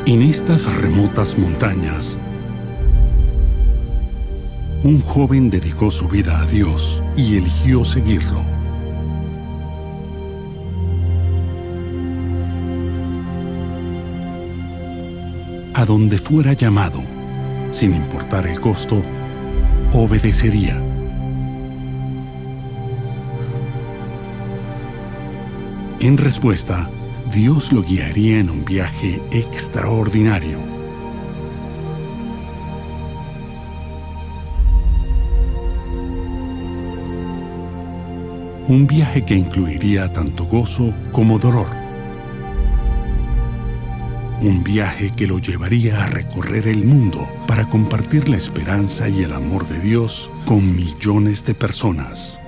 En estas remotas montañas, un joven dedicó su vida a Dios y eligió seguirlo. A donde fuera llamado, sin importar el costo, obedecería. En respuesta, Dios lo guiaría en un viaje extraordinario. Un viaje que incluiría tanto gozo como dolor. Un viaje que lo llevaría a recorrer el mundo para compartir la esperanza y el amor de Dios con millones de personas.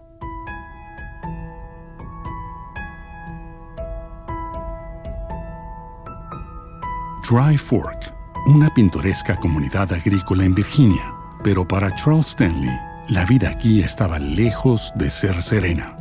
Dry Fork, una pintoresca comunidad agrícola en Virginia, pero para Charles Stanley, la vida aquí estaba lejos de ser serena.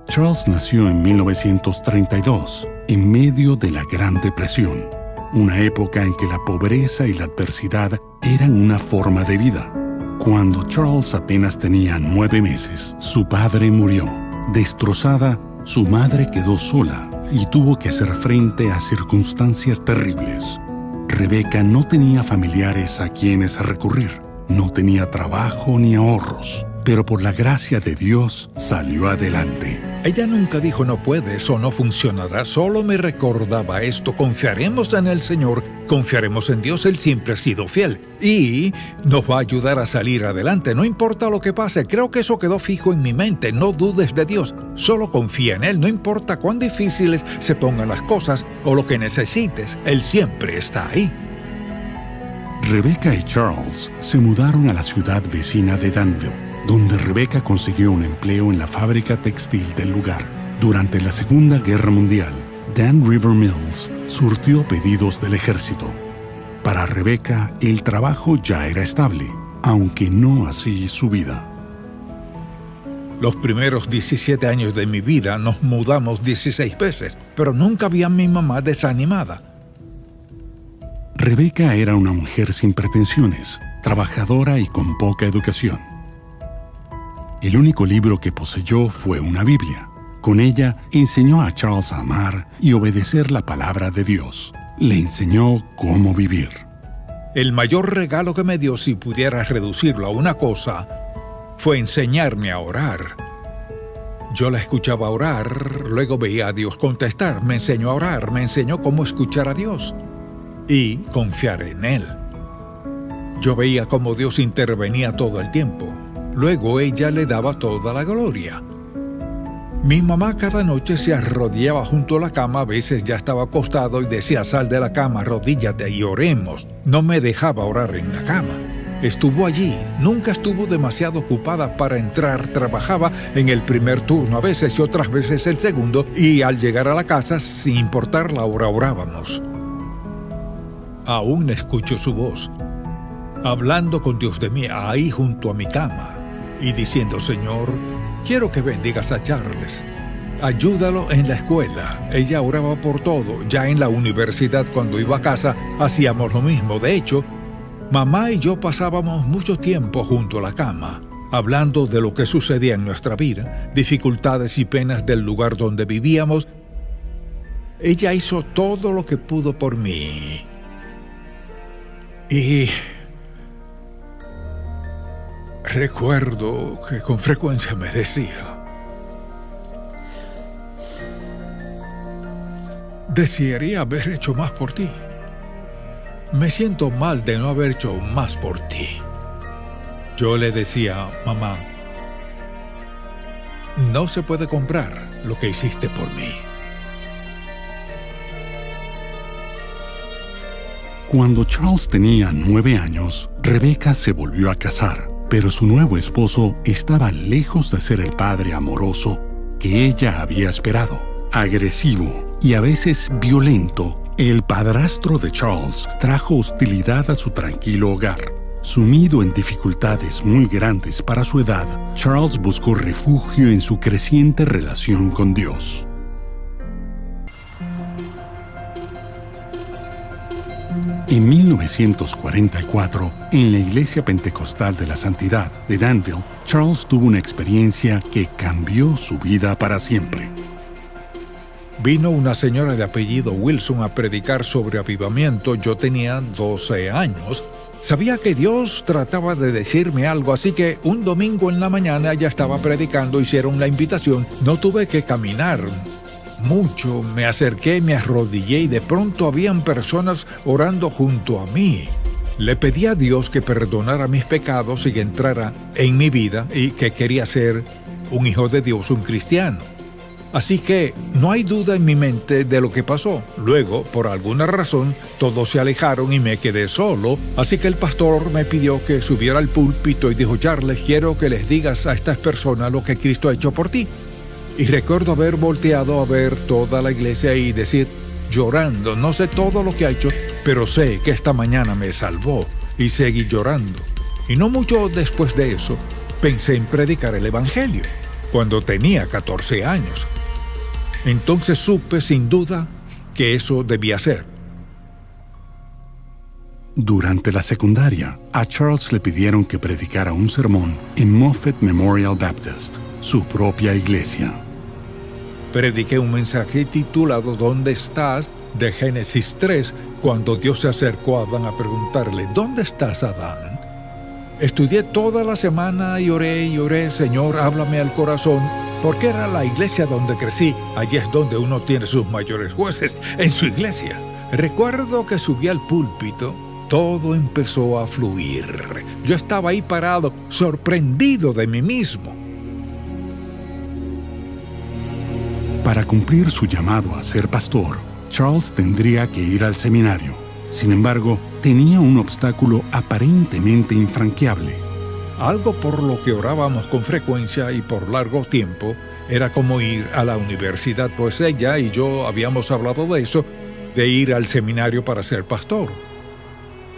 Charles nació en 1932, en medio de la Gran Depresión, una época en que la pobreza y la adversidad eran una forma de vida. Cuando Charles apenas tenía 9 meses, su padre murió. Destrozada, su madre quedó sola y tuvo que hacer frente a circunstancias terribles. Rebecca no tenía familiares a quienes recurrir, no tenía trabajo ni ahorros, pero por la gracia de Dios salió adelante. Ella nunca dijo no puedes o no funcionará, solo me recordaba esto: confiaremos en el Señor, confiaremos en Dios, Él siempre ha sido fiel y nos va a ayudar a salir adelante, no importa lo que pase. Creo que eso quedó fijo en mi mente: no dudes de Dios, solo confía en Él, no importa cuán difíciles se pongan las cosas o lo que necesites, Él siempre está ahí. Rebecca y Charles se mudaron a la ciudad vecina de Danville, donde Rebecca consiguió un empleo en la fábrica textil del lugar. Durante la Segunda Guerra Mundial, Dan River Mills surtió pedidos del ejército. Para Rebecca, el trabajo ya era estable, aunque no así su vida. Los primeros 17 años de mi vida nos mudamos 16 veces, pero nunca vi a mi mamá desanimada. Rebecca era una mujer sin pretensiones, trabajadora y con poca educación. El único libro que poseyó fue una Biblia. Con ella enseñó a Charles a amar y obedecer la palabra de Dios. Le enseñó cómo vivir. El mayor regalo que me dio, si pudiera reducirlo a una cosa, fue enseñarme a orar. Yo la escuchaba orar, luego veía a Dios contestar. Me enseñó a orar, me enseñó cómo escuchar a Dios y confiar en Él. Yo veía cómo Dios intervenía todo el tiempo. Luego ella le daba toda la gloria. Mi mamá cada noche se arrodillaba junto a la cama, a veces ya estaba acostado y decía: sal de la cama, arrodíllate y oremos. No me dejaba orar en la cama. Estuvo allí, nunca estuvo demasiado ocupada para entrar, trabajaba en el primer turno a veces y otras veces el segundo, y al llegar a la casa, sin importar la hora, orábamos. Aún escucho su voz, hablando con Dios de mí ahí junto a mi cama y diciendo: Señor, quiero que bendigas a Charles. Ayúdalo en la escuela. Ella oraba por todo. Ya en la universidad, cuando iba a casa, hacíamos lo mismo. De hecho, mamá y yo pasábamos mucho tiempo junto a la cama, hablando de lo que sucedía en nuestra vida, dificultades y penas del lugar donde vivíamos. Ella hizo todo lo que pudo por mí. Y recuerdo que con frecuencia me decía: desearía haber hecho más por ti. Me siento mal de no haber hecho más por ti. Yo le decía: mamá, no se puede comprar lo que hiciste por mí. Cuando Charles tenía 9 años, Rebecca se volvió a casar, pero su nuevo esposo estaba lejos de ser el padre amoroso que ella había esperado. Agresivo y a veces violento, el padrastro de Charles trajo hostilidad a su tranquilo hogar. Sumido en dificultades muy grandes para su edad, Charles buscó refugio en su creciente relación con Dios. En 1944, en la Iglesia Pentecostal de la Santidad de Danville, Charles tuvo una experiencia que cambió su vida para siempre. Vino una señora de apellido Wilson a predicar sobre avivamiento. Yo tenía 12 años. Sabía que Dios trataba de decirme algo, así que un domingo en la mañana ella estaba predicando, hicieron la invitación. No tuve que caminar mucho, me acerqué, me arrodillé y de pronto habían personas orando junto a mí. Le pedí a Dios que perdonara mis pecados y que entrara en mi vida y que quería ser un hijo de Dios, un cristiano. Así que no hay duda en mi mente de lo que pasó. Luego, por alguna razón, todos se alejaron y me quedé solo. Así que el pastor me pidió que subiera al púlpito y dijo: Charles, quiero que les digas a estas personas lo que Cristo ha hecho por ti. Y recuerdo haber volteado a ver toda la iglesia y decir, llorando, no sé todo lo que ha hecho, pero sé que esta mañana me salvó, y seguí llorando. Y no mucho después de eso, pensé en predicar el Evangelio, cuando tenía 14 años. Entonces supe sin duda que eso debía ser. Durante la secundaria, a Charles le pidieron que predicara un sermón en Moffett Memorial Baptist, su propia iglesia. Prediqué un mensaje titulado ¿Dónde estás?, de Génesis 3, cuando Dios se acercó a Adán a preguntarle: ¿Dónde estás, Adán? Estudié toda la semana y oré, Señor, háblame al corazón, porque era la iglesia donde crecí. Allí es donde uno tiene sus mayores jueces, en su iglesia. Recuerdo que subí al púlpito, todo empezó a fluir. Yo estaba ahí parado, sorprendido de mí mismo. Para cumplir su llamado a ser pastor, Charles tendría que ir al seminario. Sin embargo, tenía un obstáculo aparentemente infranqueable. Algo por lo que orábamos con frecuencia y por largo tiempo era como ir a la universidad, pues ella y yo habíamos hablado de eso, de ir al seminario para ser pastor.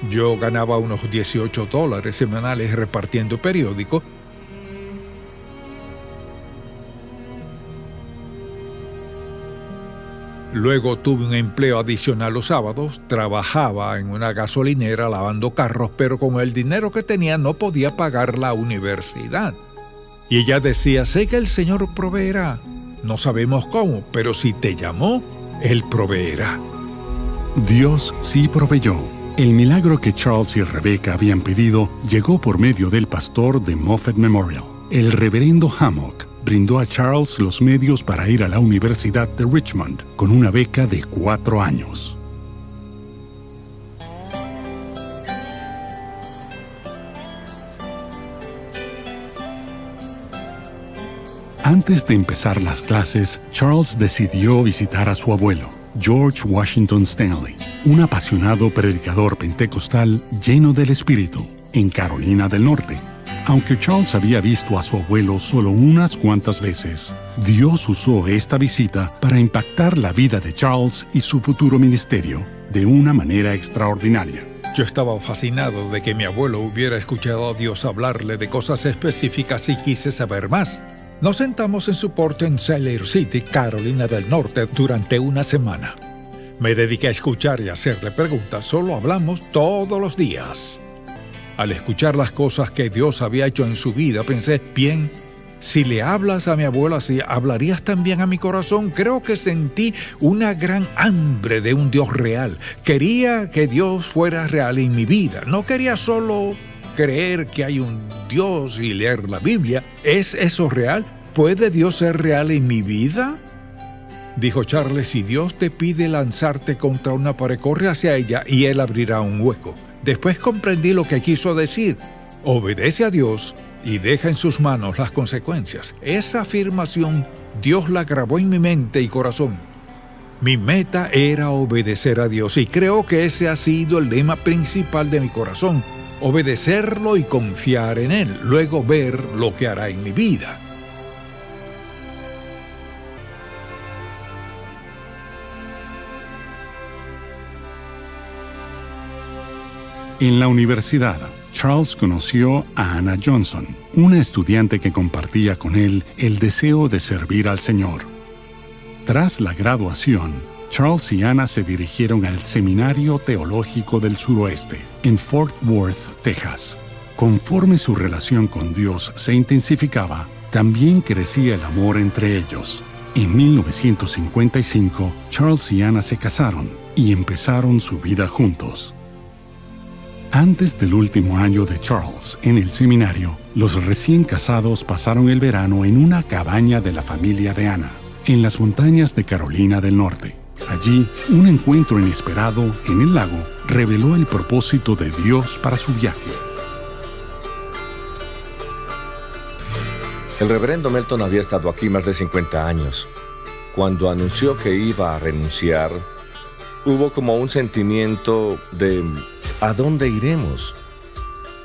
Yo ganaba unos $18 semanales repartiendo periódicos. Luego tuve un empleo adicional los sábados, trabajaba en una gasolinera lavando carros, pero con el dinero que tenía no podía pagar la universidad. Y ella decía: sé que el Señor proveerá. No sabemos cómo, pero si te llamó, Él proveerá. Dios sí proveyó. El milagro que Charles y Rebecca habían pedido llegó por medio del pastor de Moffett Memorial. El reverendo Hammock brindó a Charles los medios para ir a la Universidad de Richmond con una beca de 4 años. Antes de empezar las clases, Charles decidió visitar a su abuelo, George Washington Stanley, un apasionado predicador pentecostal lleno del Espíritu, en Carolina del Norte. Aunque Charles había visto a su abuelo solo unas cuantas veces, Dios usó esta visita para impactar la vida de Charles y su futuro ministerio de una manera extraordinaria. Yo estaba fascinado de que mi abuelo hubiera escuchado a Dios hablarle de cosas específicas y quise saber más. Nos sentamos en su porche en Siler City, Carolina del Norte, durante una semana. Me dediqué a escuchar y a hacerle preguntas. Solo hablamos todos los días. Al escuchar las cosas que Dios había hecho en su vida, pensé: bien, si le hablas a mi abuelo así, ¿hablarías también a mi corazón? Creo que sentí una gran hambre de un Dios real. Quería que Dios fuera real en mi vida. No quería solo creer que hay un Dios y leer la Biblia. ¿Es eso real? ¿Puede Dios ser real en mi vida? Dijo Charles: si Dios te pide lanzarte contra una pared, corre hacia ella y Él abrirá un hueco. Después comprendí lo que quiso decir. Obedece a Dios y deja en sus manos las consecuencias. Esa afirmación Dios la grabó en mi mente y corazón. Mi meta era obedecer a Dios y creo que ese ha sido el lema principal de mi corazón. Obedecerlo y confiar en Él, luego ver lo que hará en mi vida. En la universidad, Charles conoció a Anna Johnson, una estudiante que compartía con él el deseo de servir al Señor. Tras la graduación, Charles y Anna se dirigieron al Seminario Teológico del Suroeste, en Fort Worth, Texas. Conforme su relación con Dios se intensificaba, también crecía el amor entre ellos. En 1955, Charles y Anna se casaron y empezaron su vida juntos. Antes del último año de Charles en el seminario, los recién casados pasaron el verano en una cabaña de la familia de Anna, en las montañas de Carolina del Norte. Allí, un encuentro inesperado en el lago reveló el propósito de Dios para su viaje. El reverendo Melton había estado aquí más de 50 años. Cuando anunció que iba a renunciar, hubo como un sentimiento de ¿a dónde iremos?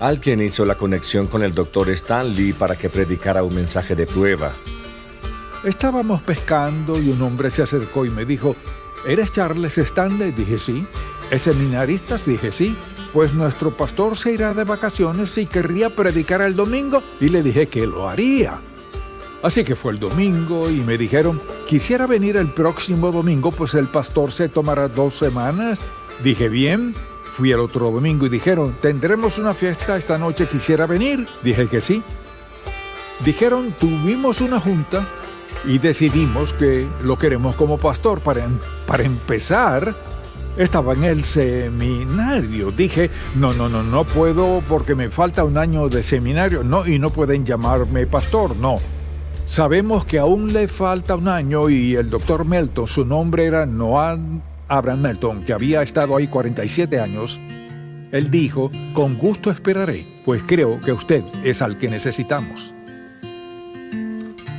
Alguien hizo la conexión con el Dr. Stanley para que predicara un mensaje de prueba. Estábamos pescando y un hombre se acercó y me dijo, ¿eres Charles Stanley? Dije sí. ¿Es seminarista? Dije sí. Pues nuestro pastor se irá de vacaciones y querría predicar el domingo, y le dije que lo haría. Así que fue el domingo y me dijeron, quisiera venir el próximo domingo, pues el pastor se tomará 2 semanas. Dije bien. Fui el otro domingo y dijeron, ¿tendremos una fiesta esta noche? ¿Quisiera venir? Dije que sí. Dijeron, tuvimos una junta y decidimos que lo queremos como pastor. Para empezar, estaba en el seminario. Dije, no puedo porque me falta un año de seminario. No, y no pueden llamarme pastor, no. Sabemos que aún le falta un año y el doctor Melton, su nombre era Noah Abraham Melton, que había estado ahí 47 años, él dijo, con gusto esperaré, pues creo que usted es al que necesitamos.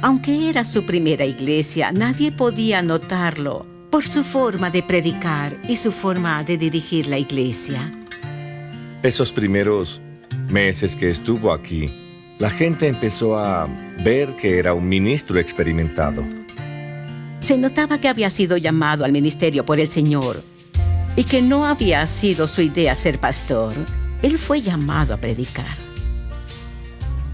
Aunque era su primera iglesia, nadie podía notarlo por su forma de predicar y su forma de dirigir la iglesia. Esos primeros meses que estuvo aquí, la gente empezó a ver que era un ministro experimentado. Se notaba que había sido llamado al ministerio por el Señor y que no había sido su idea ser pastor. Él fue llamado a predicar.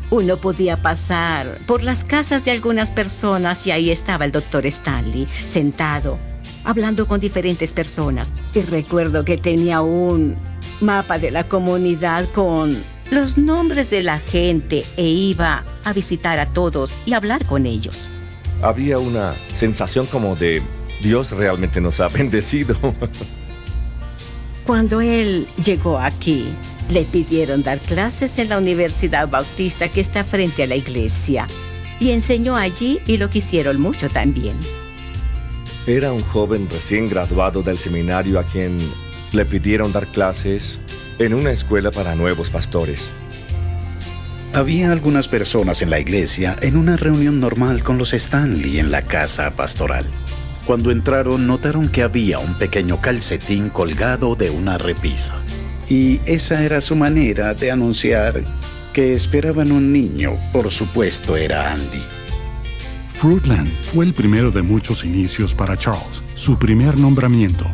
Uno podía pasar por las casas de algunas personas y ahí estaba el Dr. Stanley, sentado, hablando con diferentes personas. Y recuerdo que tenía un mapa de la comunidad con los nombres de la gente e iba a visitar a todos y hablar con ellos. Había una sensación como de Dios realmente nos ha bendecido. Cuando él llegó aquí, le pidieron dar clases en la Universidad Bautista que está frente a la iglesia. Y enseñó allí y lo quisieron mucho también. Era un joven recién graduado del seminario a quien le pidieron dar clases en una escuela para nuevos pastores. Había algunas personas en la iglesia en una reunión normal con los Stanley en la casa pastoral. Cuando entraron, notaron que había un pequeño calcetín colgado de una repisa. Y esa era su manera de anunciar que esperaban un niño. Por supuesto, era Andy. Fruitland fue el primero de muchos inicios para Charles, su primer nombramiento,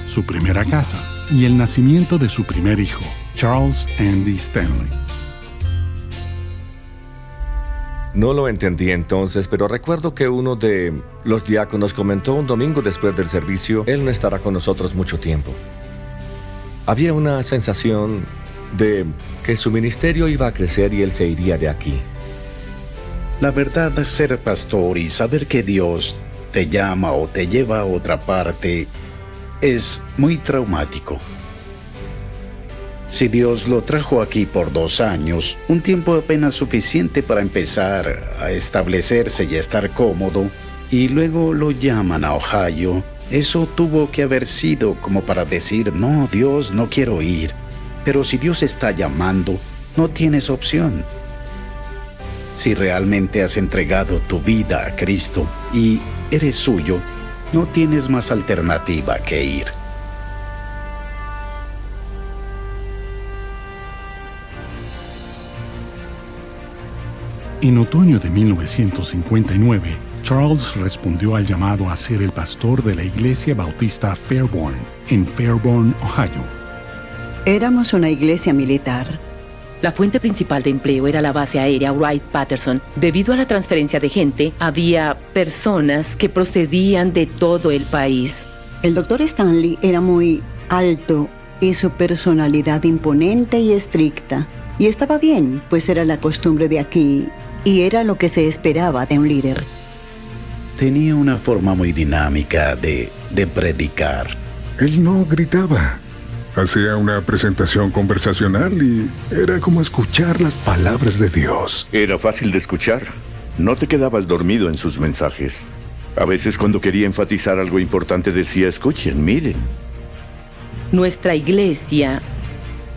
su primera casa y el nacimiento de su primer hijo, Charles Andy Stanley. No lo entendí entonces, pero recuerdo que uno de los diáconos comentó un domingo después del servicio, él no estará con nosotros mucho tiempo. Había una sensación de que su ministerio iba a crecer y él se iría de aquí. La verdad, ser pastor y saber que Dios te llama o te lleva a otra parte es muy traumático. Si Dios lo trajo aquí por 2 años, un tiempo apenas suficiente para empezar a establecerse y a estar cómodo, y luego lo llaman a Ohio, eso tuvo que haber sido como para decir, no, Dios, no quiero ir. Pero si Dios está llamando, no tienes opción. Si realmente has entregado tu vida a Cristo y eres suyo, no tienes más alternativa que ir. En otoño de 1959, Charles respondió al llamado a ser el pastor de la iglesia bautista Fairborn, en Fairborn, Ohio. Éramos una iglesia militar. La fuente principal de empleo era la base aérea Wright-Patterson. Debido a la transferencia de gente, había personas que procedían de todo el país. El doctor Stanley era muy alto y su personalidad imponente y estricta. Y estaba bien, pues era la costumbre de aquí y era lo que se esperaba de un líder. Tenía una forma muy dinámica de predicar. Él no gritaba. Hacía una presentación conversacional y era como escuchar las palabras de Dios. Era fácil de escuchar. No te quedabas dormido en sus mensajes. A veces cuando quería enfatizar algo importante decía, escuchen, miren. Nuestra iglesia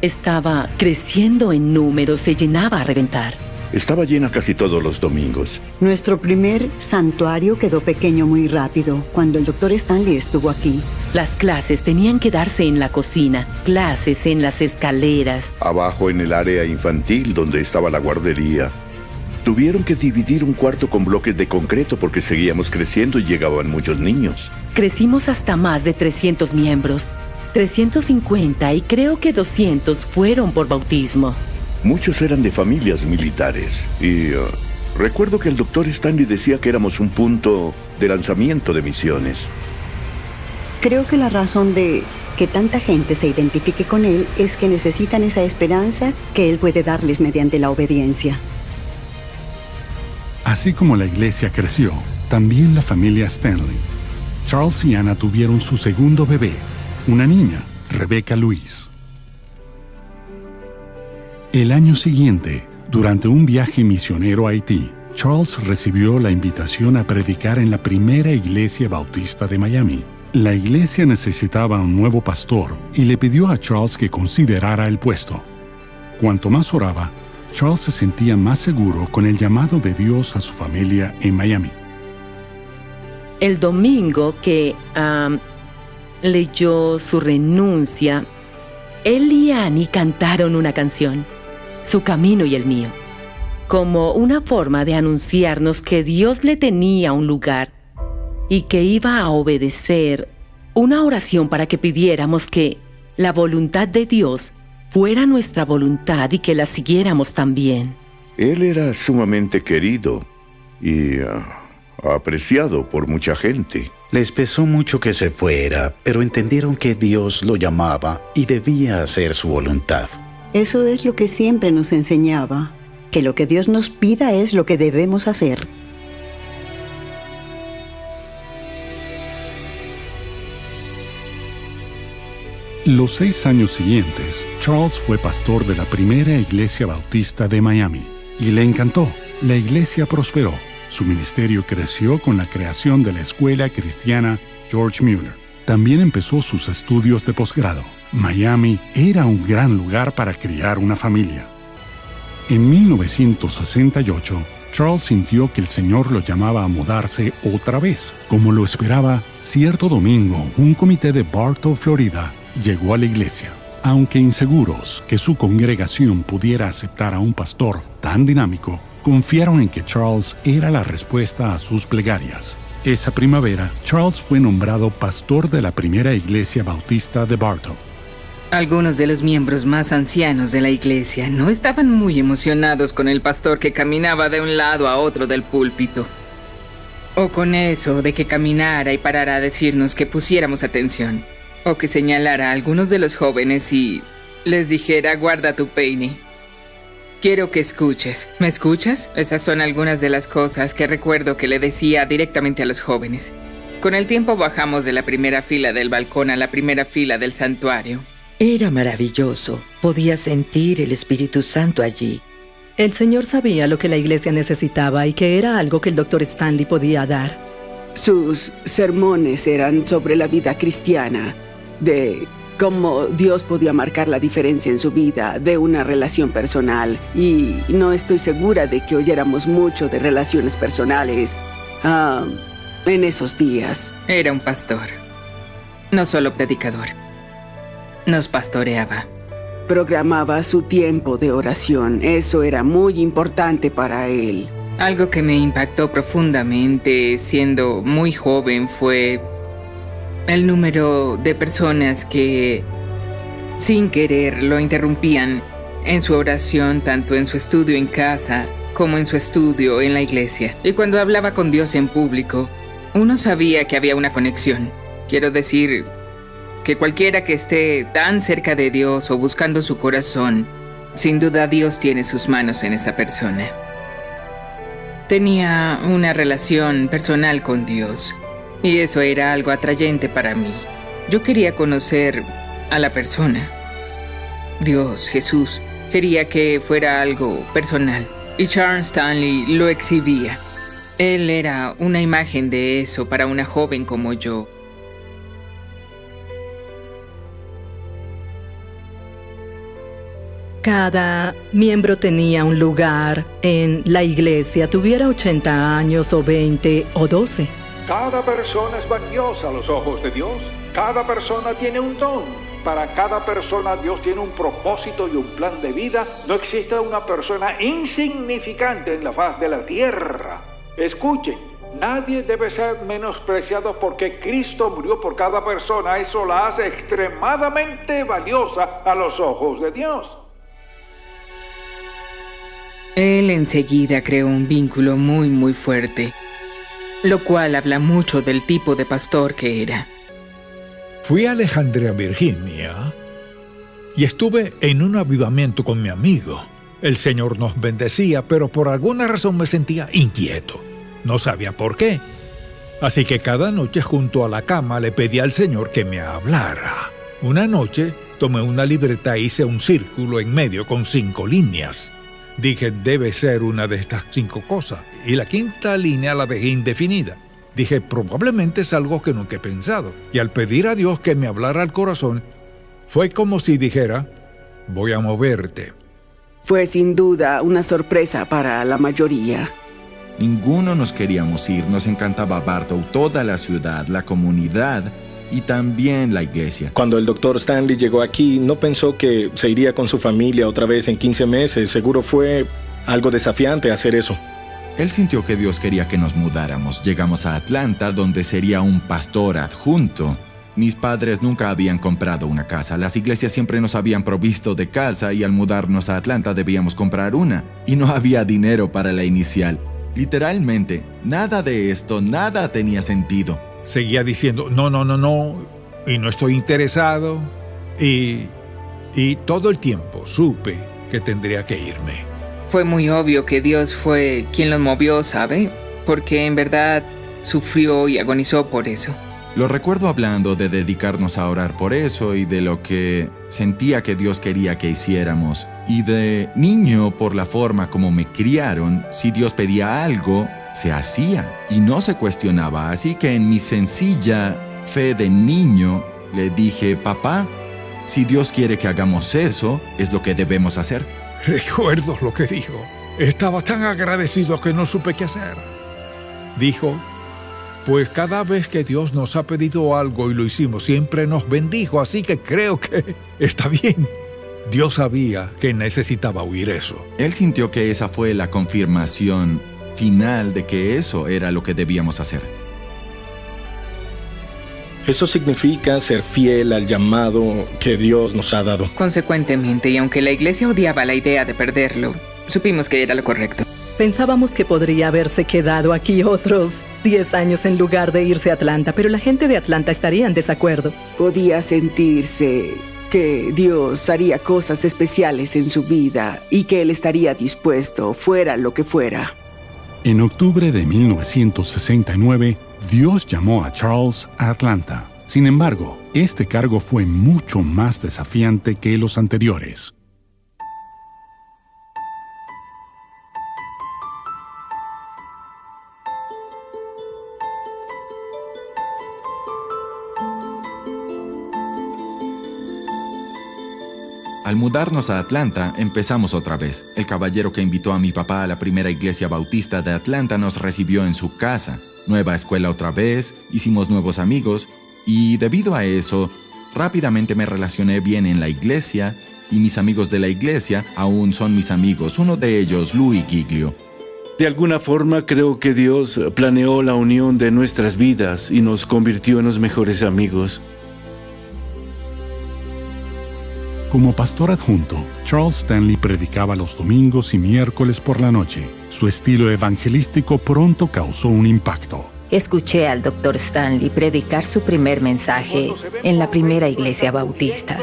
estaba creciendo en número, se llenaba a reventar. Estaba llena casi todos los domingos. Nuestro primer santuario quedó pequeño muy rápido cuando el doctor Stanley estuvo aquí. Las clases tenían que darse en la cocina, clases en las escaleras. Abajo en el área infantil donde estaba la guardería. Tuvieron que dividir un cuarto con bloques de concreto porque seguíamos creciendo y llegaban muchos niños. Crecimos hasta más de 300 miembros. 350 y creo que 200 fueron por bautismo. Muchos eran de familias militares y recuerdo que el doctor Stanley decía que éramos un punto de lanzamiento de misiones. Creo que la razón de que tanta gente se identifique con él es que necesitan esa esperanza que él puede darles mediante la obediencia. Así como la iglesia creció, también la familia Stanley. Charles y Anna tuvieron su segundo bebé, una niña, Rebecca Louise. El año siguiente, durante un viaje misionero a Haití, Charles recibió la invitación a predicar en la primera iglesia bautista de Miami. La iglesia necesitaba un nuevo pastor y le pidió a Charles que considerara el puesto. Cuanto más oraba, Charles se sentía más seguro con el llamado de Dios a su familia en Miami. El domingo que leyó su renuncia, él y Annie cantaron una canción, Su camino y el mío, como una forma de anunciarnos que Dios le tenía un lugar y que iba a obedecer, una oración para que pidiéramos que la voluntad de Dios fuera nuestra voluntad y que la siguiéramos también. Él era sumamente querido y apreciado por mucha gente. Les pesó mucho que se fuera, pero entendieron que Dios lo llamaba y debía hacer su voluntad. Eso es lo que siempre nos enseñaba, que lo que Dios nos pida es lo que debemos hacer. Los 6 años siguientes, Charles fue pastor de la primera iglesia bautista de Miami y le encantó. La iglesia prosperó. Su ministerio creció con la creación de la escuela cristiana George Mueller. También empezó sus estudios de posgrado. Miami era un gran lugar para criar una familia. En 1968, Charles sintió que el Señor lo llamaba a mudarse otra vez. Como lo esperaba, cierto domingo, un comité de Bartow, Florida, llegó a la iglesia. Aunque inseguros que su congregación pudiera aceptar a un pastor tan dinámico, confiaron en que Charles era la respuesta a sus plegarias. Esa primavera, Charles fue nombrado pastor de la primera iglesia bautista de Bartow. Algunos de los miembros más ancianos de la iglesia no estaban muy emocionados con el pastor que caminaba de un lado a otro del púlpito. O con eso de que caminara y parara a decirnos que pusiéramos atención. O que señalara a algunos de los jóvenes y les dijera, guarda tu peine. Quiero que escuches. ¿Me escuchas? Esas son algunas de las cosas que recuerdo que le decía directamente a los jóvenes. Con el tiempo bajamos de la primera fila del balcón a la primera fila del santuario. Era maravilloso. Podía sentir el Espíritu Santo allí. El Señor sabía lo que la iglesia necesitaba y que era algo que el Dr. Stanley podía dar. Sus sermones eran sobre la vida cristiana, de cómo Dios podía marcar la diferencia en su vida, de una relación personal. Y no estoy segura de que oyéramos mucho de relaciones personales en esos días. Era un pastor, no solo predicador. Nos pastoreaba. Programaba su tiempo de oración. Eso era muy importante para él. Algo que me impactó profundamente siendo muy joven fue el número de personas que, sin querer, lo interrumpían en su oración, tanto en su estudio en casa como en su estudio en la iglesia. Y cuando hablaba con Dios en público, uno sabía que había una conexión, Quiero decir que cualquiera que esté tan cerca de Dios o buscando su corazón, sin duda Dios tiene sus manos en esa persona. Tenía una relación personal con Dios y eso era algo atrayente para mí. Yo quería conocer a la persona. Dios, Jesús, quería que fuera algo personal y Charles Stanley lo exhibía. Él era una imagen de eso para una joven como yo. Cada miembro tenía un lugar en la iglesia, tuviera 80 años o 20 o 12. Cada persona es valiosa a los ojos de Dios. Cada persona tiene un don. Para cada persona Dios tiene un propósito y un plan de vida. No existe una persona insignificante en la faz de la tierra. Escuchen, nadie debe ser menospreciado porque Cristo murió por cada persona. Eso la hace extremadamente valiosa a los ojos de Dios. Él enseguida creó un vínculo muy fuerte, lo cual habla mucho del tipo de pastor que era. Fui a Alejandría, Virginia, y estuve en un avivamiento con mi amigo. El Señor nos bendecía, pero por alguna razón me sentía inquieto. No sabía por qué. Así que cada noche junto a la cama le pedí al Señor que me hablara. Una noche tomé una libreta e hice un círculo en medio con 5 líneas. Dije, debe ser una de estas 5 cosas. Y la 5ª línea la dejé indefinida. Dije, probablemente es algo que nunca he pensado. Y al pedir a Dios que me hablara al corazón, fue como si dijera, voy a moverte. Fue sin duda una sorpresa para la mayoría. Ninguno nos queríamos ir, nos encantaba Bartow, toda la ciudad, la comunidad y también la iglesia. Cuando el Dr. Stanley llegó aquí, no pensó que se iría con su familia otra vez en 15 meses. Seguro fue algo desafiante hacer eso. Él sintió que Dios quería que nos mudáramos. Llegamos a Atlanta, donde sería un pastor adjunto. Mis padres nunca habían comprado una casa. Las iglesias siempre nos habían provisto de casa y al mudarnos a Atlanta debíamos comprar una. Y no había dinero para la inicial. Literalmente, nada de esto, nada tenía sentido. Seguía diciendo, no, y no estoy interesado. Y todo el tiempo supe que tendría que irme. Fue muy obvio que Dios fue quien los movió, ¿sabe? Porque en verdad sufrió y agonizó por eso. Lo recuerdo hablando de dedicarnos a orar por eso y de lo que sentía que Dios quería que hiciéramos. Y de niño, por la forma como me criaron, si Dios pedía algo, se hacía y no se cuestionaba. Así que en mi sencilla fe de niño le dije, papá, si Dios quiere que hagamos eso, es lo que debemos hacer. Recuerdo lo que dijo. Estaba tan agradecido que no supe qué hacer. Dijo, pues cada vez que Dios nos ha pedido algo y lo hicimos, siempre nos bendijo, así que creo que está bien. Dios sabía que necesitaba oír eso. Él sintió que esa fue la confirmación final de que eso era lo que debíamos hacer. Eso significa ser fiel al llamado que Dios nos ha dado. Consecuentemente, y aunque la iglesia odiaba la idea de perderlo, supimos que era lo correcto. Pensábamos que podría haberse quedado aquí otros 10 años en lugar de irse a Atlanta, pero la gente de Atlanta estaría en desacuerdo. Podía sentirse que Dios haría cosas especiales en su vida y que Él estaría dispuesto, fuera lo que fuera. En octubre de 1969, Dios llamó a Charles a Atlanta. Sin embargo, este cargo fue mucho más desafiante que los anteriores. Al mudarnos a Atlanta, empezamos otra vez. El caballero que invitó a mi papá a la primera iglesia bautista de Atlanta nos recibió en su casa. Nueva escuela otra vez, hicimos nuevos amigos y debido a eso, rápidamente me relacioné bien en la iglesia y mis amigos de la iglesia aún son mis amigos, uno de ellos, Louis Giglio. De alguna forma creo que Dios planeó la unión de nuestras vidas y nos convirtió en los mejores amigos. Como pastor adjunto, Charles Stanley predicaba los domingos y miércoles por la noche. Su estilo evangelístico pronto causó un impacto. escuché al Dr. Stanley predicar su primer mensaje en la primera iglesia bautista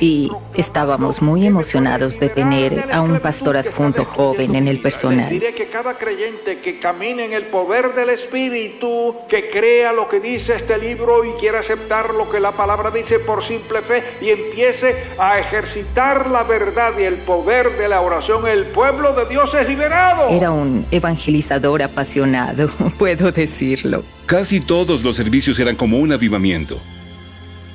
y estábamos muy emocionados de tener a un pastor adjunto joven en el personal. Diré que cada creyente que camine en el poder del Espíritu, que crea lo que dice este libro y quiera aceptar lo que la palabra dice por simple fe y empiece a ejercitar la verdad y el poder de la oración, el pueblo de Dios es liberado. Era un evangelizador apasionado, puedo decirlo. Casi todos los servicios eran como un avivamiento.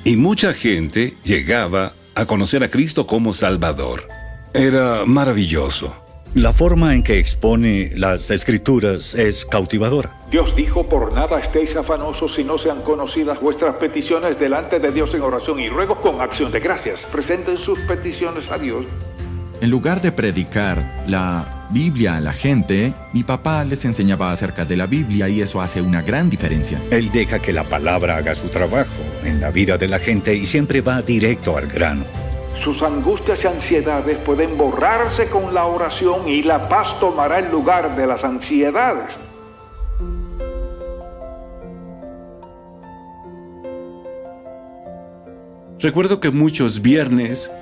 Y mucha gente llegaba a conocer a Cristo como Salvador. Era maravilloso. La forma en que expone las Escrituras es cautivadora. Dios dijo, por nada estéis afanosos si no sean conocidas vuestras peticiones delante de Dios en oración y ruego con acción de gracias. Presenten sus peticiones a Dios. En lugar de predicar la Biblia a la gente, mi papá les enseñaba acerca de la Biblia y eso hace una gran diferencia. Él deja que la palabra haga su trabajo en la vida de la gente y siempre va directo al grano. Sus angustias y ansiedades pueden borrarse con la oración y la paz tomará el lugar de las ansiedades. Recuerdo que muchos viernes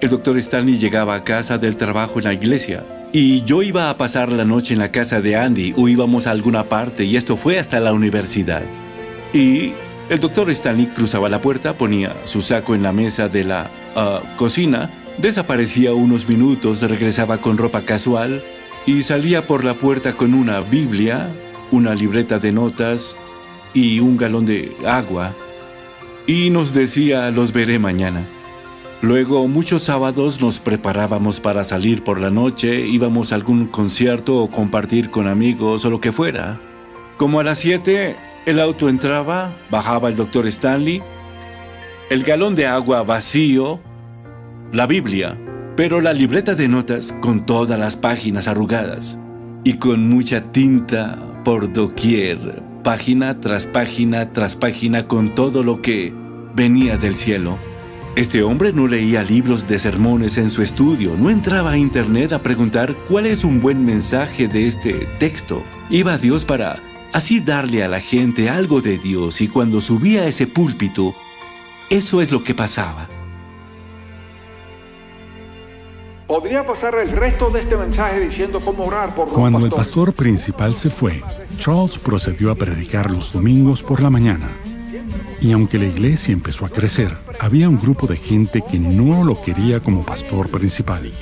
el Dr. Stanley llegaba a casa del trabajo en la iglesia y yo iba a pasar la noche en la casa de Andy o íbamos a alguna parte y esto fue hasta la universidad. Y el Dr. Stanley cruzaba la puerta, ponía su saco en la mesa de la cocina, desaparecía unos minutos, regresaba con ropa casual y salía por la puerta con una Biblia, una libreta de notas y un galón de agua y nos decía, los veré mañana. Luego, muchos sábados nos preparábamos para salir por la noche, íbamos a algún concierto o compartir con amigos o lo que fuera. Como a las 7, el auto entraba, bajaba el Dr. Stanley, el galón de agua vacío, la Biblia, pero la libreta de notas con todas las páginas arrugadas y con mucha tinta por doquier, página tras página tras página con todo lo que venía del cielo. Este hombre no leía libros de sermones en su estudio, no entraba a internet a preguntar cuál es un buen mensaje de este texto. Iba a Dios para así darle a la gente algo de Dios y cuando subía a ese púlpito, eso es lo que pasaba. Podría pasar el resto de este mensaje diciendo cómo orar por los Cuando el pastores. pastor principal se fue, Charles procedió a predicar los domingos por la mañana. Y aunque la iglesia empezó a crecer, había un grupo de gente que no lo quería como pastor principal.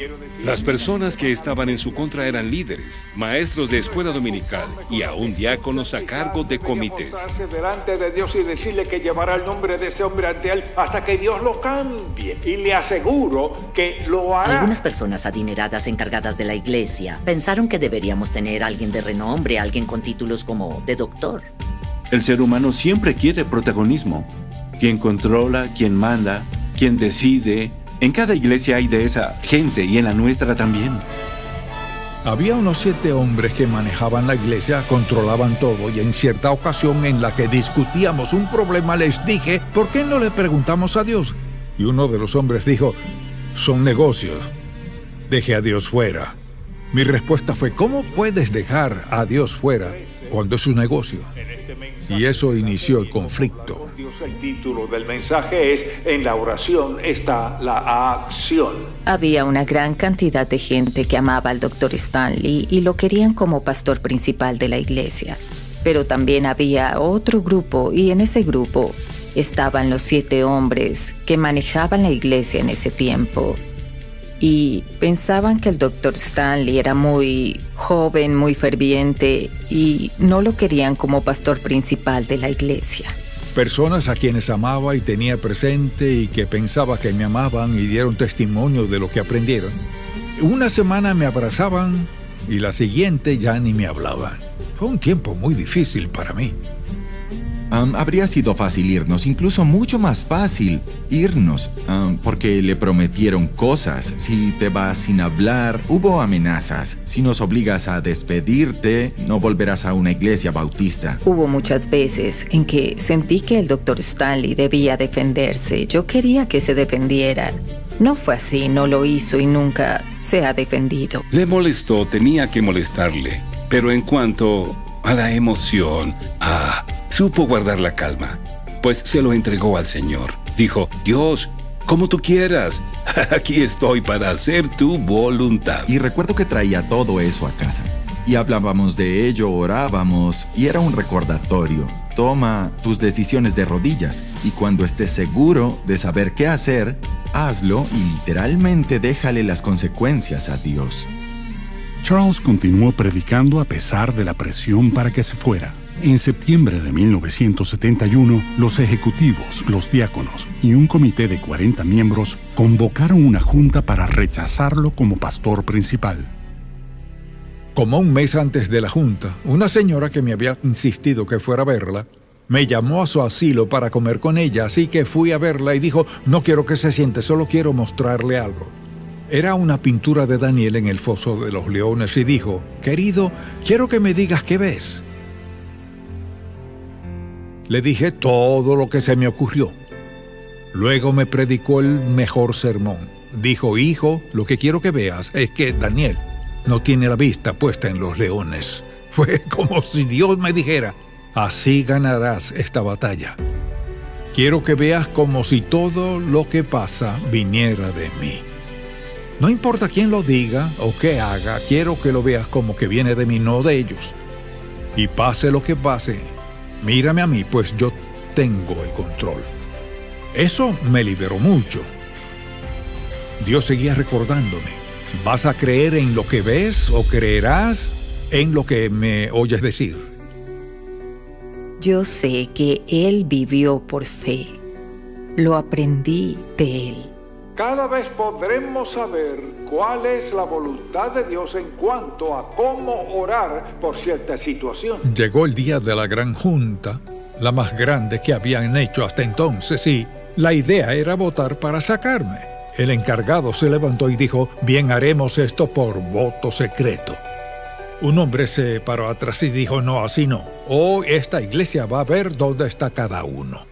Las personas que estaban en su contra eran líderes, maestros de escuela dominical y aún diáconos a cargo de comités. Delante de Dios y decirle que llevará el nombre de ese hombre ante él hasta que Dios lo cambie. Y le aseguro que lo hará. Algunas personas adineradas encargadas de la iglesia pensaron que deberíamos tener a alguien de renombre, alguien con títulos como de doctor. El ser humano siempre quiere protagonismo. Quien controla, quien manda, quien decide. En cada iglesia hay de esa gente y en la nuestra también. Había unos 7 hombres que manejaban la iglesia, controlaban todo y en cierta ocasión en la que discutíamos un problema les dije, ¿por qué no le preguntamos a Dios? Y uno de los hombres dijo, son negocios, deje a Dios fuera. Mi respuesta fue, ¿cómo puedes dejar a Dios fuera cuando es un negocio? Y eso inició el conflicto. El título del mensaje es, en la oración está la acción. Había una gran cantidad de gente que amaba al Dr. Stanley y lo querían como pastor principal de la iglesia. Pero también había otro grupo y en ese grupo estaban los 7 hombres que manejaban la iglesia en ese tiempo. Y pensaban que el Dr. Stanley era muy joven, muy ferviente y no lo querían como pastor principal de la iglesia. Personas a quienes amaba y tenía presente y que pensaba que me amaban y dieron testimonio de lo que aprendieron. Una semana me abrazaban y la siguiente ya ni me hablaban. Fue un tiempo muy difícil para mí. Habría sido fácil irnos, incluso mucho más fácil irnos, porque le prometieron cosas. Si te vas sin hablar, hubo amenazas. Si nos obligas a despedirte, no volverás a una iglesia bautista. Hubo muchas veces en que sentí que el Dr. Stanley debía defenderse. Yo quería que se defendiera. No fue así, no lo hizo y nunca se ha defendido. Le molestó, tenía que molestarle. Pero en cuanto a la emoción. Supo guardar la calma, pues se lo entregó al Señor. Dijo: Dios, como tú quieras, aquí estoy para hacer tu voluntad. Y recuerdo que traía todo eso a casa. Y hablábamos de ello, orábamos, y era un recordatorio. Toma tus decisiones de rodillas, y cuando estés seguro de saber qué hacer, hazlo y literalmente déjale las consecuencias a Dios. Charles continuó predicando a pesar de la presión para que se fuera. En septiembre de 1971, los ejecutivos, los diáconos y un comité de 40 miembros convocaron una junta para rechazarlo como pastor principal. Como un mes antes de la junta, una señora que me había insistido que fuera a verla, me llamó a su asilo para comer con ella, así que fui a verla y dijo: no quiero que se siente, solo quiero mostrarle algo. Era una pintura de Daniel en el foso de los leones y dijo: querido, quiero que me digas qué ves. Le dije todo lo que se me ocurrió. Luego me predicó el mejor sermón. Dijo: hijo, lo que quiero que veas es que Daniel no tiene la vista puesta en los leones. Fue como si Dios me dijera: así ganarás esta batalla. Quiero que veas como si todo lo que pasa viniera de mí. No importa quién lo diga o qué haga, quiero que lo veas como que viene de mí, no de ellos. Y pase lo que pase, mírame a mí, pues yo tengo el control. Eso me liberó mucho. Dios seguía recordándome: ¿vas a creer en lo que ves o creerás en lo que me oyes decir? Yo sé que Él vivió por fe. Lo aprendí de Él. Cada vez podremos saber cuál es la voluntad de Dios en cuanto a cómo orar por cierta situación. Llegó el día de la gran junta, la más grande que habían hecho hasta entonces, y la idea era votar para sacarme. El encargado se levantó y dijo: bien, haremos esto por voto secreto. Un hombre se paró atrás y dijo: no, así no. Hoy esta iglesia va a ver dónde está cada uno.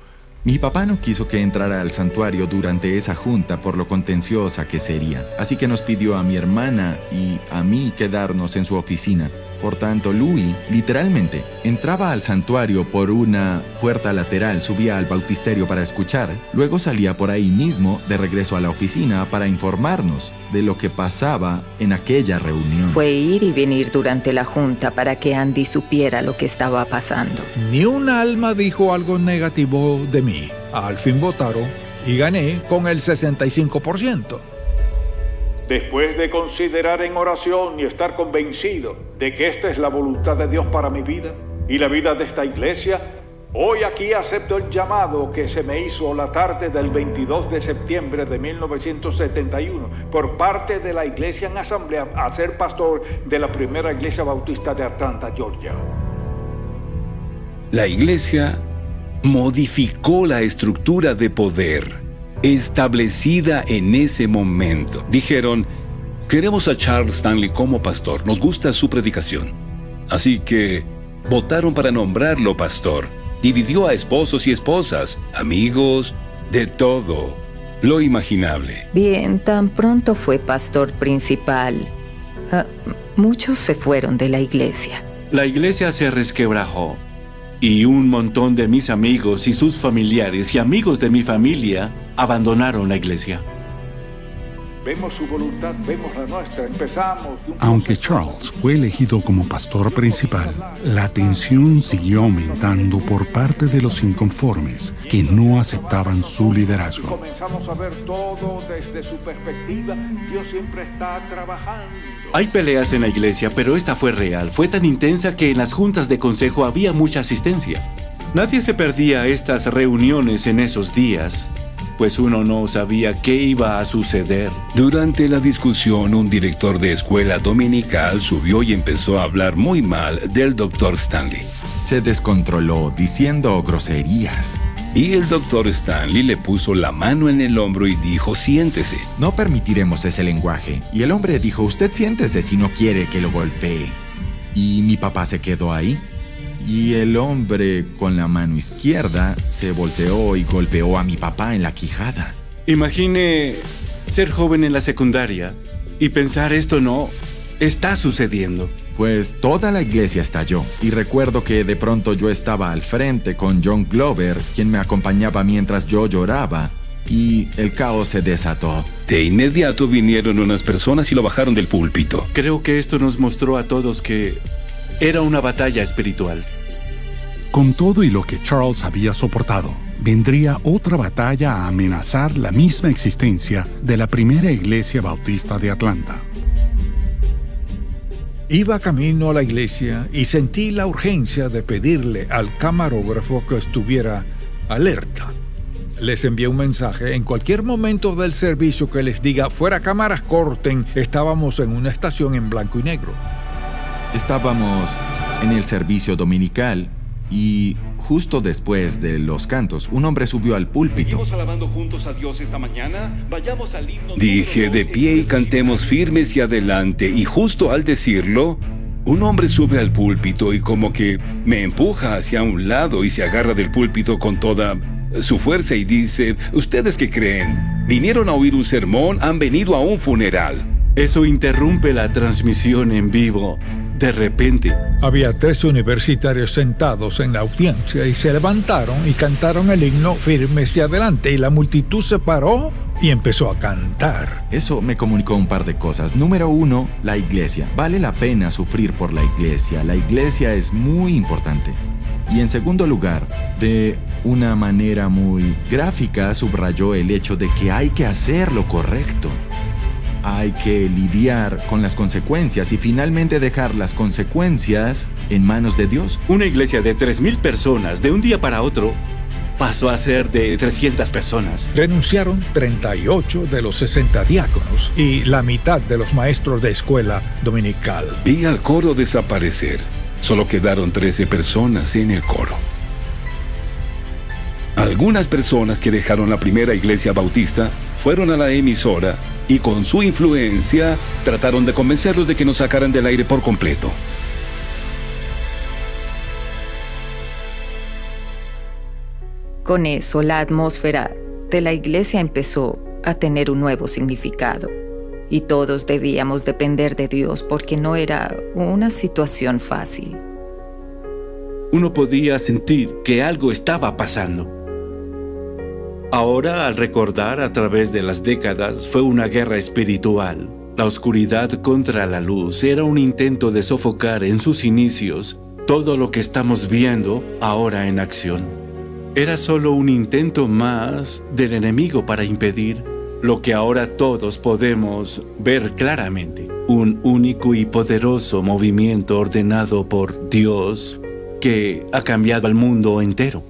Mi papá no quiso que entrara al santuario durante esa junta por lo contenciosa que sería, así que nos pidió a mi hermana y a mí quedarnos en su oficina. Por tanto, Louis, literalmente, entraba al santuario por una puerta lateral, subía al bautisterio para escuchar, luego salía por ahí mismo de regreso a la oficina para informarnos de lo que pasaba en aquella reunión. Fue ir y venir durante la junta para que Andy supiera lo que estaba pasando. Ni un alma dijo algo negativo de mí. Al fin votaron y gané con el 65%. Después de considerar en oración y estar convencido de que esta es la voluntad de Dios para mi vida y la vida de esta iglesia, hoy aquí acepto el llamado que se me hizo la tarde del 22 de septiembre de 1971 por parte de la iglesia en asamblea a ser pastor de la primera iglesia bautista de Atlanta, Georgia. La iglesia modificó la estructura de poder establecida en ese momento. Dijeron: queremos a Charles Stanley como pastor, nos gusta su predicación. Así que votaron para nombrarlo pastor. Dividió a esposos y esposas, amigos, de todo lo imaginable. Bien, tan pronto fue pastor principal, muchos se fueron de la iglesia. La iglesia se resquebrajó. Y un montón de mis amigos y sus familiares y amigos de mi familia abandonaron la iglesia. Vemos su voluntad, vemos la nuestra, empezamos... Aunque Charles fue elegido como pastor principal, la tensión siguió aumentando por parte de los inconformes que no aceptaban su liderazgo. Comenzamos a ver todo desde su perspectiva. Dios siempre está trabajando. Hay peleas en la iglesia, pero esta fue real. Fue tan intensa que en las juntas de consejo había mucha asistencia. Nadie se perdía estas reuniones en esos días, pues uno no sabía qué iba a suceder. Durante la discusión, un director de escuela dominical subió y empezó a hablar muy mal del Dr. Stanley. Se descontroló diciendo groserías. Y el Dr. Stanley le puso la mano en el hombro y dijo: siéntese. No permitiremos ese lenguaje. Y el hombre dijo: usted siéntese si no quiere que lo golpee. Y mi papá se quedó ahí. Y el hombre con la mano izquierda se volteó y golpeó a mi papá en la quijada. Imagine ser joven en la secundaria y pensar: esto no está sucediendo? Pues toda la iglesia estalló, y recuerdo que de pronto yo estaba al frente con John Glover, quien me acompañaba mientras yo lloraba, y el caos se desató. De inmediato vinieron unas personas y lo bajaron del púlpito. Creo que esto nos mostró a todos que era una batalla espiritual. Con todo y lo que Charles había soportado, vendría otra batalla a amenazar la misma existencia de la primera iglesia bautista de Atlanta. Iba camino a la iglesia y sentí la urgencia de pedirle al camarógrafo que estuviera alerta. Les envié un mensaje en cualquier momento del servicio que les diga: fuera cámaras, corten. Estábamos en una estación en blanco y negro. Estábamos en el servicio dominical y justo después de los cantos, un hombre subió al púlpito. ¿Seguimos alabando juntos a Dios esta mañana? Vayamos al himno. Dije, de pie y cantemos firmes y adelante. Y justo al decirlo, un hombre sube al púlpito y como que me empuja hacia un lado y se agarra del púlpito con toda su fuerza y dice: ¿ustedes qué creen? ¿Vinieron a oír un sermón? ¿Han venido a un funeral? Eso interrumpe la transmisión en vivo. De repente, había 3 universitarios sentados en la audiencia y se levantaron y cantaron el himno firmes y adelante, y la multitud se paró y empezó a cantar. Eso me comunicó un par de cosas. Número 1, la iglesia. Vale la pena sufrir por la iglesia. La iglesia es muy importante. Y en segundo lugar, de una manera muy gráfica, subrayó el hecho de que hay que hacer lo correcto. Hay que lidiar con las consecuencias y finalmente dejar las consecuencias en manos de Dios. Una iglesia de 3,000 personas de un día para otro pasó a ser de 300 personas. Renunciaron 38 de los 60 diáconos y la mitad de los maestros de escuela dominical. Vi al coro desaparecer. Solo quedaron 13 personas en el coro. Algunas personas que dejaron la primera iglesia bautista fueron a la emisora y con su influencia trataron de convencerlos de que nos sacaran del aire por completo. Con eso, la atmósfera de la iglesia empezó a tener un nuevo significado. Y todos debíamos depender de Dios porque no era una situación fácil. Uno podía sentir que algo estaba pasando. Ahora, al recordar a través de las décadas, fue una guerra espiritual. La oscuridad contra la luz era un intento de sofocar en sus inicios todo lo que estamos viendo ahora en acción. Era solo un intento más del enemigo para impedir lo que ahora todos podemos ver claramente. Un único y poderoso movimiento ordenado por Dios que ha cambiado al mundo entero.